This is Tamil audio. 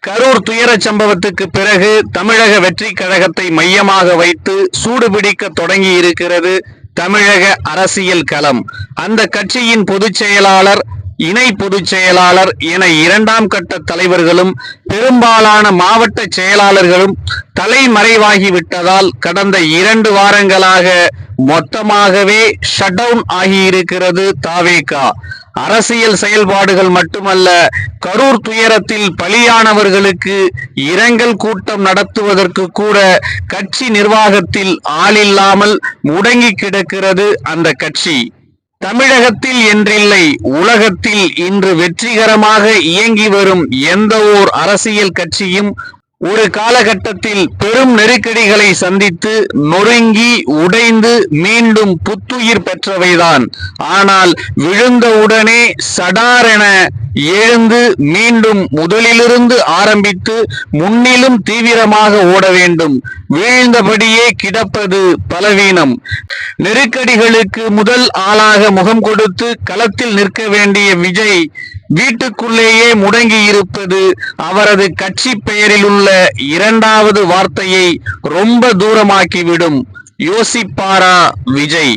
கரூர் துயர சம்பவத்துக்கு பிறகு தமிழக வெற்றி கழகத்தை மையமாக வைத்து சூடுபிடிக்க தொடங்கி இருக்கிறது தமிழக அரசியல் களம். அந்த கட்சியின் பொதுச் செயலாளர், இணை பொதுச் செயலாளர் என இரண்டாம் கட்ட தலைவர்களும் பெரும்பாலான மாவட்ட செயலாளர்களும் தலைமறைவாகிவிட்டதால் கடந்த 2 வாரங்களாக மொத்தமாகவே ஷட் டவுன் ஆகியிருக்கிறது தாவேகா. அரசியல் செயல்பாடுகள் மட்டுமல்ல, கரூர் துயரத்தில் பலியானவர்களுக்கு இரங்கல் கூட்டம் நடத்துவதற்கு கூட கட்சி நிர்வாகத்தில் ஆளில்லாமல் முடங்கி கிடக்கிறது அந்த கட்சி. தமிழகத்தில் என்றில்லை, உலகத்தில் இன்று வெற்றிகரமாக இயங்கி வரும் எந்த ஓர் அரசியல் கட்சியும் ஒரு காலகட்டத்தில் பெரும் நெருக்கடிகளை சந்தித்து நொறுங்கி உடைந்து மீண்டும் புத்துயிர் பெற்றவைதான். ஆனால் விழுந்தவுடனே சடாரென எழுந்து மீண்டும் முதலிலிருந்து ஆரம்பித்து முன்னிலும் தீவிரமாக ஓட வேண்டும். வீழ்ந்தபடியே கிடப்பது பலவீனம். நெருக்கடிகளுக்கு முதல் ஆளாக முகம் கொடுத்து களத்தில் நிற்க வேண்டிய விஜய் வீட்டுக்குள்ளேயே முடங்கி இருப்பது அவரது கட்சி பெயரில் உள்ள 2வது வார்த்தையை ரொம்ப தூரமாக்கிவிடும். யோசிப்பாரா விஜய்?